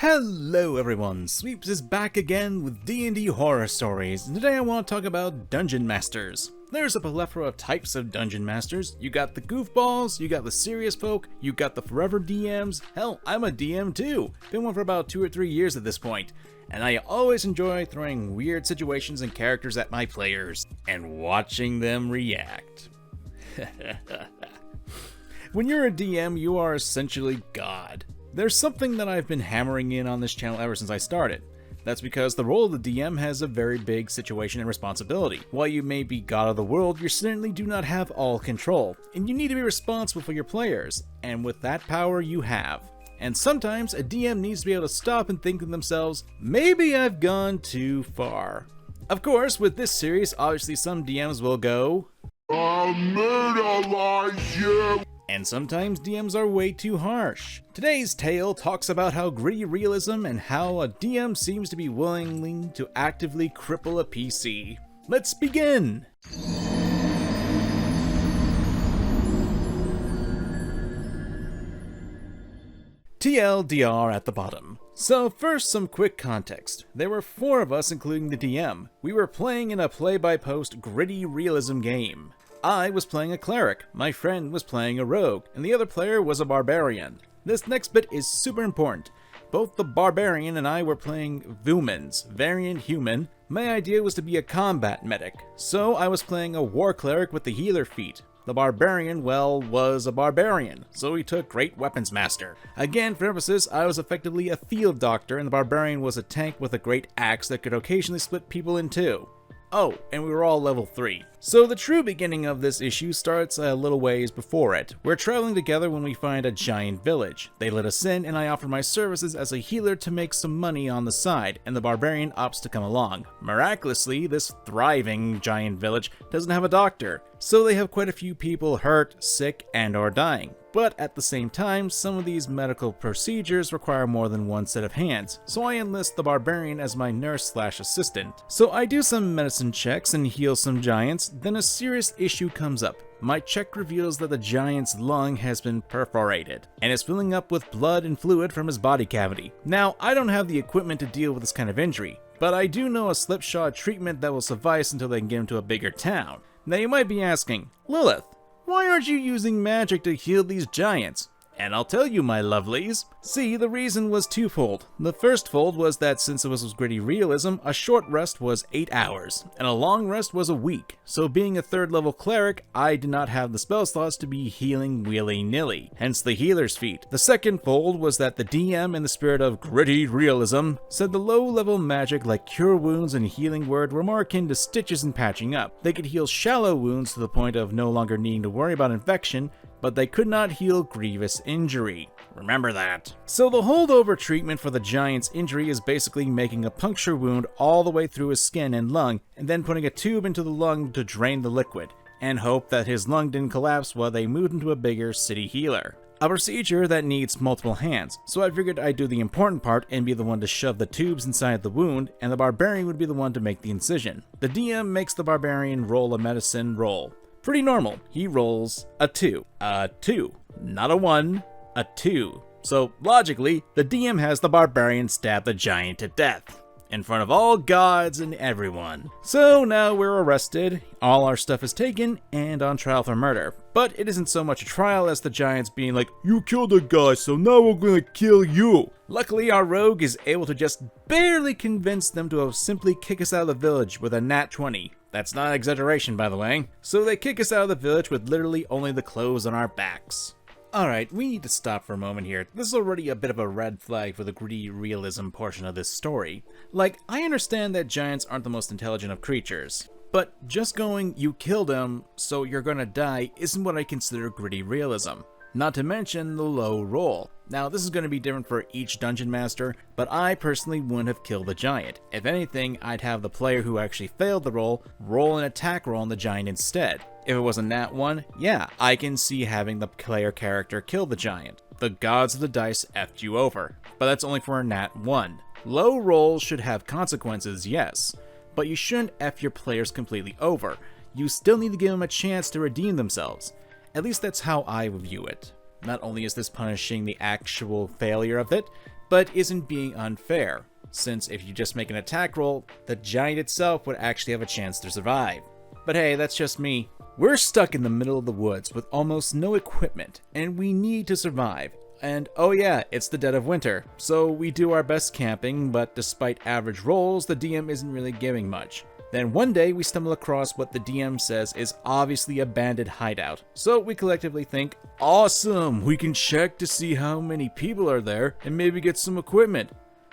Hello everyone, Sweeps is back again with D&D horror stories, and today I want to talk about Dungeon Masters. There's a plethora of types of Dungeon Masters. You got the goofballs, you got the serious folk, you got the forever DMs, hell, I'm a DM too. Been one for about 2 or 3 years at this point, and I always enjoy throwing weird situations and characters at my players, and watching them react. When you're a DM, you are essentially God. There's something that I've been hammering in on this channel ever since I started. That's because the role of the DM has a very big situation and responsibility. While you may be god of the world, you certainly do not have all control, and you need to be responsible for your players, and with that power you have. And sometimes a DM needs to be able to stop and think to themselves, maybe I've gone too far. Of course, with this series, obviously some DMs will go, I'll murderize you! And sometimes DMs are way too harsh. Today's tale talks about how gritty realism and how a DM seems to be willing to actively cripple a PC. Let's begin! TLDR at the bottom. So first, some quick context. There were 4 of us, including the DM. We were playing in a play-by-post gritty realism game. I was playing a cleric, my friend was playing a rogue, and the other player was a barbarian. This next bit is super important. Both the barbarian and I were playing Vumans, variant human. My idea was to be a combat medic, so I was playing a war cleric with the healer feat. The barbarian, well, was a barbarian, so he took great weapons master. Again, for emphasis, I was effectively a field doctor, and the barbarian was a tank with a great axe that could occasionally split people in two. Oh, and we were all level 3. So the true beginning of this issue starts a little ways before it. We're traveling together when we find a giant village. They let us in, and I offer my services as a healer to make some money on the side, and the barbarian opts to come along. Miraculously, this thriving giant village doesn't have a doctor, so they have quite a few people hurt, sick, and or dying. But at the same time, some of these medical procedures require more than one set of hands, so I enlist the barbarian as my nurse/assistant. So I do some medicine checks and heal some giants, then a serious issue comes up. My check reveals that the giant's lung has been perforated, and is filling up with blood and fluid from his body cavity. Now, I don't have the equipment to deal with this kind of injury, but I do know a slipshod treatment that will suffice until they can get him to a bigger town. Now you might be asking, Lilith, why aren't you using magic to heal these giants? And I'll tell you, my lovelies. See, the reason was twofold. The first fold was that since it was gritty realism, a short rest was 8 hours, and a long rest was a week. So being a 3rd level cleric, I did not have the spell slots to be healing willy-nilly, hence the healer's feat. The second fold was that the DM, in the spirit of gritty realism, said the low-level magic like cure wounds and healing word were more akin to stitches and patching up. They could heal shallow wounds to the point of no longer needing to worry about infection, but they could not heal grievous injury. Remember that. So the holdover treatment for the giant's injury is basically making a puncture wound all the way through his skin and lung, and then putting a tube into the lung to drain the liquid, and hope that his lung didn't collapse while they moved into a bigger city healer. A procedure that needs multiple hands, so I figured I'd do the important part and be the one to shove the tubes inside the wound, and the barbarian would be the one to make the incision. The DM makes the barbarian roll a medicine roll. Pretty normal. He rolls a 2. A 2. Not a 1. A 2. So, logically, the DM has the barbarian stab the giant to death. In front of all gods and everyone. So now we're arrested, all our stuff is taken, and on trial for murder. But it isn't so much a trial as the giants being like, you killed a guy, so now we're gonna kill you. Luckily, our rogue is able to just barely convince them to simply kick us out of the village with a nat 20. That's not an exaggeration, by the way. So they kick us out of the village with literally only the clothes on our backs. Alright, we need to stop for a moment here. This is already a bit of a red flag for the gritty realism portion of this story. Like, I understand that giants aren't the most intelligent of creatures, but just going, you killed him, so you're gonna die, isn't what I consider gritty realism. Not to mention the low roll. Now, this is going to be different for each dungeon master, but I personally wouldn't have killed the giant. If anything, I'd have the player who actually failed the roll an attack roll on the giant instead. If it was a nat 1, yeah, I can see having the player character kill the giant. The gods of the dice effed you over, but that's only for a nat 1. Low rolls should have consequences, yes, but you shouldn't F your players completely over. You still need to give them a chance to redeem themselves. At least that's how I view it. Not only is this punishing the actual failure of it, but isn't being unfair, since if you just make an attack roll, the giant itself would actually have a chance to survive. But hey, that's just me. We're stuck in the middle of the woods with almost no equipment, and we need to survive. And oh yeah, it's the dead of winter, so we do our best camping, but despite average rolls, the DM isn't really giving much. Then one day we stumble across what the DM says is obviously a bandit hideout, so we collectively think, awesome, we can check to see how many people are there and maybe get some equipment.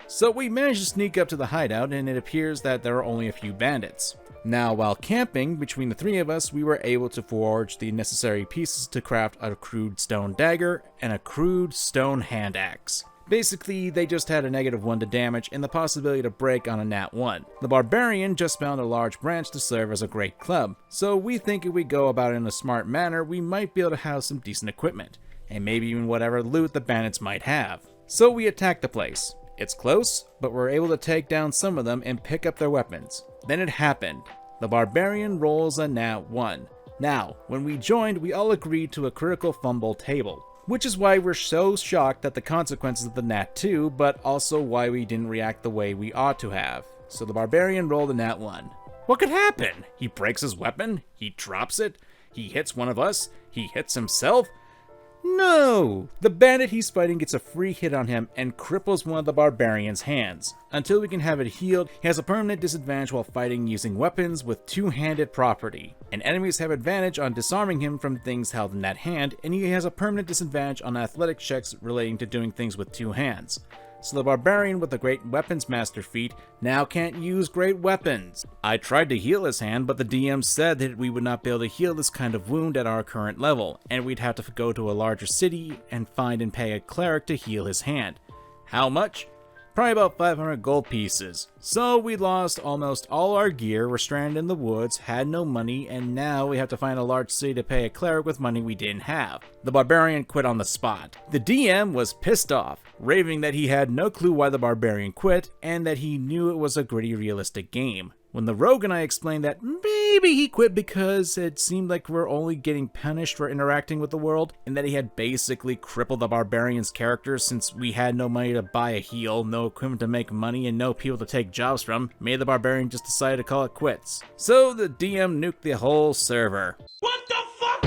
So we manage to sneak up to the hideout, and it appears that there are only a few bandits. Now, while camping, between the three of us, we were able to forge the necessary pieces to craft a crude stone dagger and a crude stone hand axe. Basically, they just had a -1 to damage and the possibility to break on a nat 1. The barbarian just found a large branch to serve as a great club, so we think if we go about it in a smart manner, we might be able to have some decent equipment, and maybe even whatever loot the bandits might have. So we attack the place. It's close, but we're able to take down some of them and pick up their weapons. Then it happened. The barbarian rolls a nat 1. Now, when we joined, we all agreed to a critical fumble table, which is why we're so shocked at the consequences of the nat 2, but also why we didn't react the way we ought to have. So the barbarian rolled a nat 1. What could happen? He breaks his weapon? He drops it? He hits one of us? He hits himself? No! The bandit he's fighting gets a free hit on him and cripples one of the barbarian's hands. Until we can have it healed, he has a permanent disadvantage while fighting using weapons with two-handed property. And enemies have advantage on disarming him from things held in that hand, and he has a permanent disadvantage on athletic checks relating to doing things with two hands. So the barbarian with the great weapons master feat now can't use great weapons. I tried to heal his hand, but the DM said that we would not be able to heal this kind of wound at our current level, and we'd have to go to a larger city and find and pay a cleric to heal his hand. How much? Probably about 500 gold pieces. So we lost almost all our gear, were stranded in the woods, had no money, and now we have to find a large city to pay a cleric with money we didn't have. The barbarian quit on the spot. The DM was pissed off, raving that he had no clue why the barbarian quit, and that he knew it was a gritty, realistic game. When the rogue and I explained that maybe he quit because it seemed like we're only getting punished for interacting with the world, and that he had basically crippled the barbarian's character since we had no money to buy a heal, no equipment to make money, and no people to take jobs from, made the barbarian just decide to call it quits. So the DM nuked the whole server. What the fuck?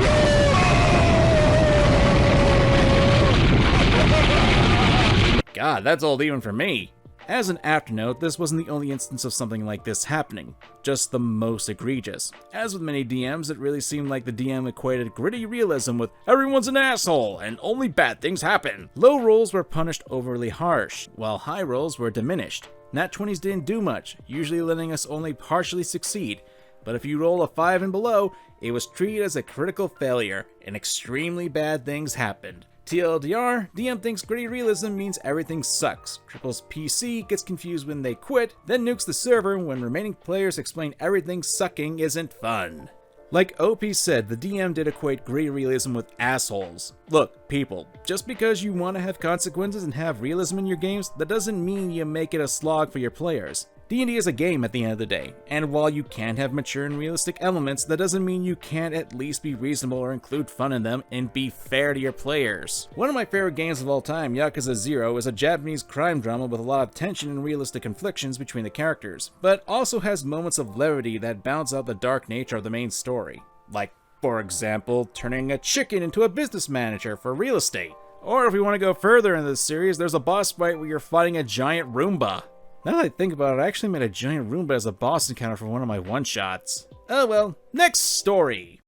God, that's old even for me. As an afternote, this wasn't the only instance of something like this happening, just the most egregious. As with many DMs, it really seemed like the DM equated gritty realism with everyone's an asshole and only bad things happen. Low rolls were punished overly harsh, while high rolls were diminished. Nat 20s didn't do much, usually letting us only partially succeed, but if you roll a 5 and below, it was treated as a critical failure, and extremely bad things happened. TLDR, DM thinks gritty realism means everything sucks, triples PC, gets confused when they quit, then nukes the server when remaining players explain everything sucking isn't fun. Like OP said, the DM did equate gritty realism with assholes. Look, people, just because you want to have consequences and have realism in your games, that doesn't mean you make it a slog for your players. D&D is a game at the end of the day, and while you can have mature and realistic elements, that doesn't mean you can't at least be reasonable or include fun in them and be fair to your players. One of my favorite games of all time, Yakuza 0, is a Japanese crime drama with a lot of tension and realistic conflictions between the characters, but also has moments of levity that balance out the dark nature of the main story. Like, for example, turning a chicken into a business manager for real estate. Or if we want to go further in this series, there's a boss fight where you're fighting a giant Roomba. Now that I think about it, I actually made a giant Roomba as a boss encounter for one of my one-shots. Oh well, next story!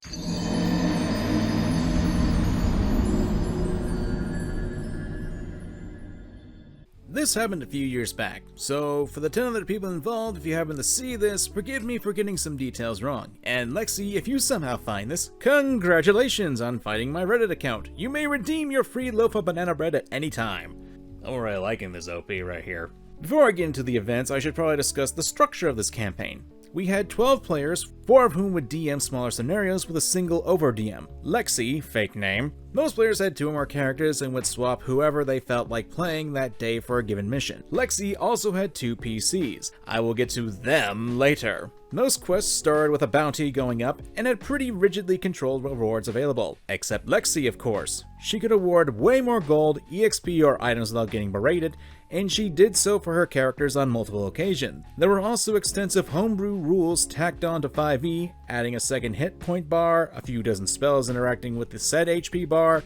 This happened a few years back, so for the 10 other people involved, if you happen to see this, forgive me for getting some details wrong. And Lexi, if you somehow find this, congratulations on finding my Reddit account. You may redeem your free loaf of banana bread at any time. I'm really liking this OP right here. Before I get into the events, I should probably discuss the structure of this campaign. We had 12 players, 4 of whom would DM smaller scenarios with a single over-DM. Lexi, fake name, Most players had 2 or more characters and would swap whoever they felt like playing that day for a given mission. Lexi also had 2 PCs. I will get to them later. Most quests started with a bounty going up and had pretty rigidly controlled rewards available. Except Lexi, of course. She could award way more gold, EXP, or items without getting berated, and she did so for her characters on multiple occasions. There were also extensive homebrew rules tacked on to 5e, adding a second hit point bar, a few dozen spells interacting with the said HP bar,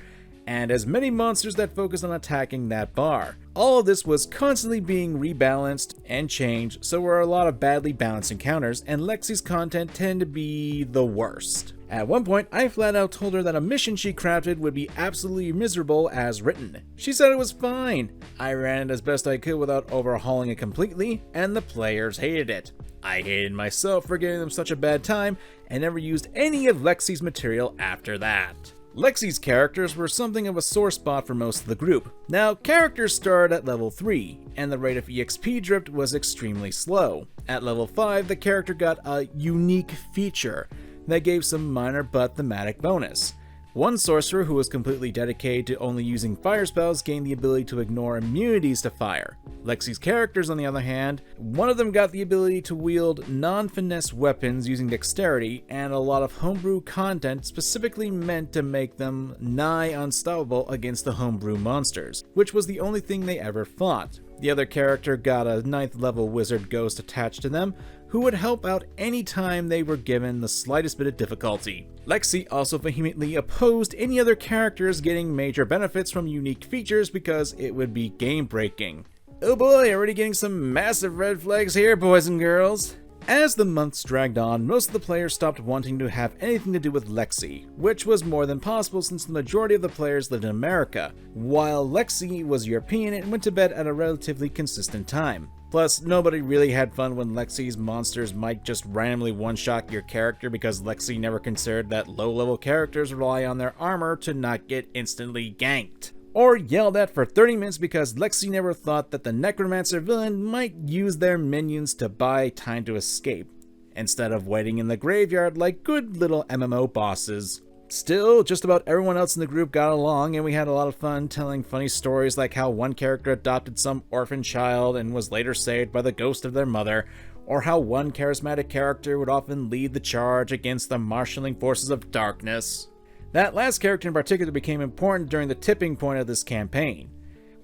and as many monsters that focus on attacking that bar. All of this was constantly being rebalanced and changed, so there were a lot of badly balanced encounters, and Lexi's content tended to be the worst. At one point, I flat out told her that a mission she crafted would be absolutely miserable as written. She said it was fine. I ran it as best I could without overhauling it completely, and the players hated it. I hated myself for giving them such a bad time, and never used any of Lexi's material after that. Lexi's characters were something of a sore spot for most of the group. Now, characters started at level 3, and the rate of EXP drift was extremely slow. At level 5, the character got a unique feature that gave some minor but thematic bonus. One sorcerer who was completely dedicated to only using fire spells gained the ability to ignore immunities to fire. Lexi's characters, on the other hand, one of them got the ability to wield non-finesse weapons using dexterity, and a lot of homebrew content specifically meant to make them nigh unstoppable against the homebrew monsters, which was the only thing they ever fought. The other character got a 9th level wizard ghost attached to them, who would help out any time they were given the slightest bit of difficulty. Lexi also vehemently opposed any other characters getting major benefits from unique features because it would be game-breaking. Oh boy, already getting some massive red flags here, boys and girls. As the months dragged on, most of the players stopped wanting to have anything to do with Lexi, which was more than possible since the majority of the players lived in America, while Lexi was European and went to bed at a relatively consistent time. Plus, nobody really had fun when Lexi's monsters might just randomly one-shot your character because Lexi never considered that low-level characters rely on their armor to not get instantly ganked. Or yelled at for 30 minutes because Lexi never thought that the Necromancer villain might use their minions to buy time to escape, instead of waiting in the graveyard like good little MMO bosses. Still, just about everyone else in the group got along, and we had a lot of fun telling funny stories like how one character adopted some orphan child and was later saved by the ghost of their mother, or how one charismatic character would often lead the charge against the marshalling forces of darkness. That last character in particular became important during the tipping point of this campaign.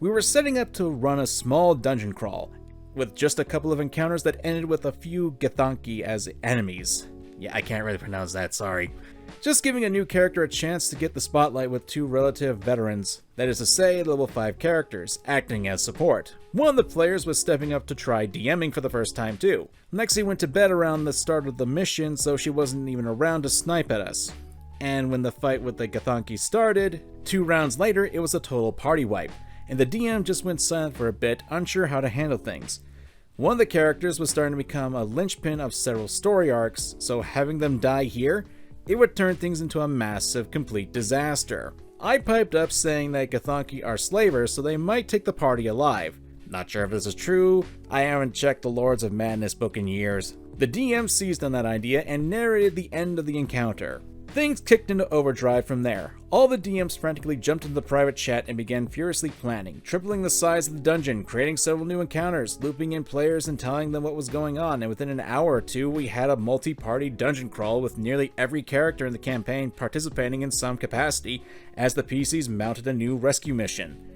We were setting up to run a small dungeon crawl, with just a couple of encounters that ended with a few Githyanki as enemies. Yeah, I can't really pronounce that, sorry. Just giving a new character a chance to get the spotlight with 2 relative veterans, that is to say, level 5 characters, acting as support. One of the players was stepping up to try DMing for the first time too. Lexi went to bed around the start of the mission, so she wasn't even around to snipe at us. And when the fight with the Githyanki started, 2 rounds later, it was a total party wipe, and the DM just went silent for a bit, unsure how to handle things. One of the characters was starting to become a linchpin of several story arcs, so having them die here, it would turn things into a massive, complete disaster. I piped up saying that Githyanki are slavers, so they might take the party alive. Not sure if this is true, I haven't checked the Lords of Madness book in years. The DM seized on that idea and narrated the end of the encounter. Things kicked into overdrive from there. All the DMs frantically jumped into the private chat and began furiously planning, tripling the size of the dungeon, creating several new encounters, looping in players and telling them what was going on, and within an hour or 2 we had a multi-party dungeon crawl with nearly every character in the campaign participating in some capacity as the PCs mounted a new rescue mission.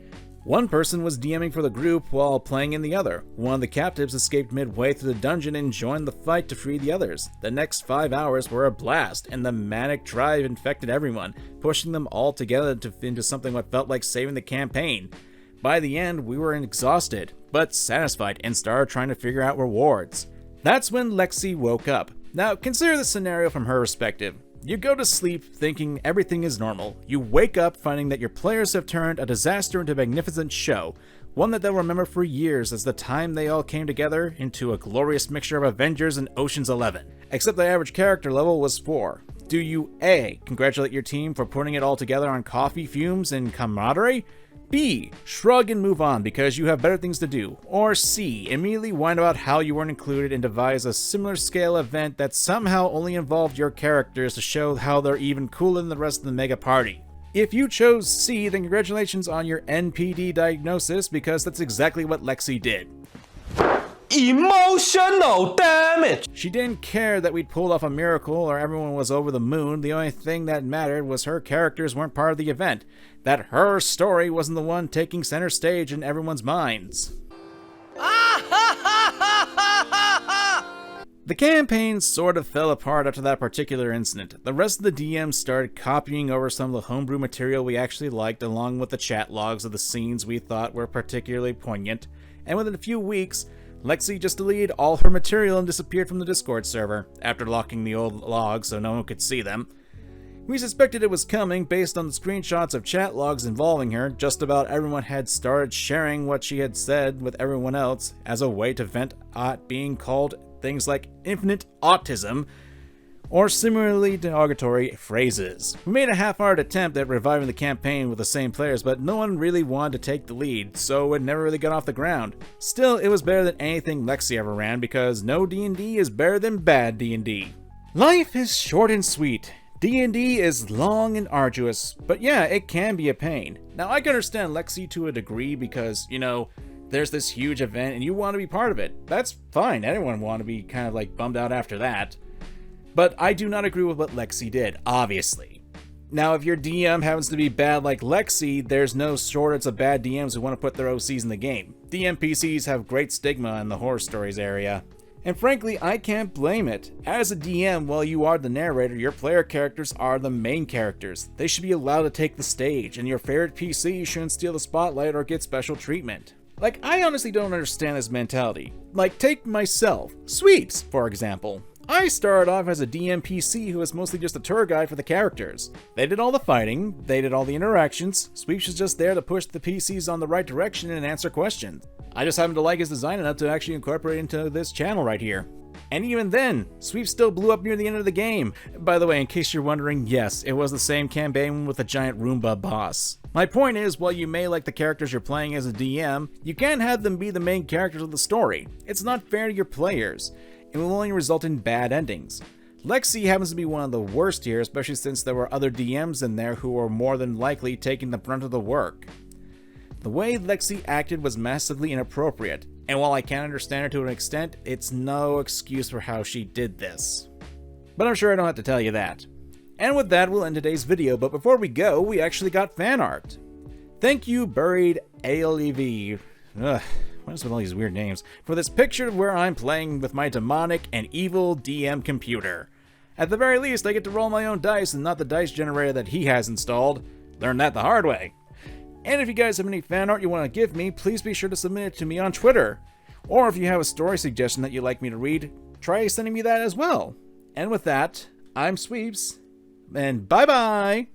One person was DMing for the group while playing in the other. One of the captives escaped midway through the dungeon and joined the fight to free the others. The next 5 hours were a blast, and the manic drive infected everyone, pushing them all together into something what felt like saving the campaign. By the end, we were exhausted, but satisfied, and started trying to figure out rewards. That's when Lexi woke up. Now, consider the scenario from her perspective. You go to sleep thinking everything is normal. You wake up finding that your players have turned a disaster into a magnificent show, one that they'll remember for years as the time they all came together into a glorious mixture of Avengers and Ocean's 11. Except the average character level was 4. Do you A, congratulate your team for putting it all together on coffee fumes and camaraderie? B, shrug and move on because you have better things to do. Or C, immediately whine about how you weren't included and devise a similar scale event that somehow only involved your characters to show how they're even cooler than the rest of the mega party. If you chose C, then congratulations on your NPD diagnosis, because that's exactly what Lexi did. Emotional damage! She didn't care that we'd pulled off a miracle or everyone was over the moon. The only thing that mattered was her characters weren't part of the event. That her story wasn't the one taking center stage in everyone's minds. The campaign sort of fell apart after that particular incident. The rest of the DMs started copying over some of the homebrew material we actually liked, along with the chat logs of the scenes we thought were particularly poignant, and within a few weeks, Lexi just deleted all her material and disappeared from the Discord server, after locking the old logs so no one could see them. We suspected it was coming based on the screenshots of chat logs involving her. Just about everyone had started sharing what she had said with everyone else as a way to vent at being called things like infinite autism or similarly derogatory phrases. We made a half-hearted attempt at reviving the campaign with the same players, but no one really wanted to take the lead, so it never really got off the ground. Still, it was better than anything Lexi ever ran, because no D&D is better than bad D&D. Life is short and sweet. D&D is long and arduous, but yeah, it can be a pain. Now, I can understand Lexi to a degree because, you know, there's this huge event and you want to be part of it. That's fine, anyone want to be kind of like bummed out after that. But I do not agree with what Lexi did, obviously. Now, if your DM happens to be bad like Lexi, there's no shortage of bad DMs who want to put their OCs in the game. DMPCs have great stigma in the horror stories area. And frankly, I can't blame it. As a DM, while you are the narrator, your player characters are the main characters. They should be allowed to take the stage, and your favorite PC shouldn't steal the spotlight or get special treatment. Like, I honestly don't understand this mentality. Like, take myself, Sweeps, for example. I started off as a DMPC who was mostly just a tour guide for the characters. They did all the fighting, they did all the interactions. Sweeps was just there to push the PCs on the right direction and answer questions. I just happened to like his design enough to actually incorporate it into this channel right here. And even then, Sweeps still blew up near the end of the game. By the way, in case you're wondering, yes, it was the same campaign with a giant Roomba boss. My point is, while you may like the characters you're playing as a DM, you can't have them be the main characters of the story. It's not fair to your players. It will only result in bad endings. Lexi happens to be one of the worst here, especially since there were other DMs in there who were more than likely taking the brunt of the work. The way Lexi acted was massively inappropriate, and while I can understand her to an extent, it's no excuse for how she did this. But I'm sure I don't have to tell you that. And with that, we'll end today's video, but before we go, we actually got fan art. Thank you, Buried ALEV. What is with all these weird names? For this picture where I'm playing with my demonic and evil DM computer. At the very least, I get to roll my own dice and not the dice generator that he has installed. Learned that the hard way. And if you guys have any fan art you want to give me, please be sure to submit it to me on Twitter. Or if you have a story suggestion that you'd like me to read, try sending me that as well. And with that, I'm Sweeps, and bye-bye!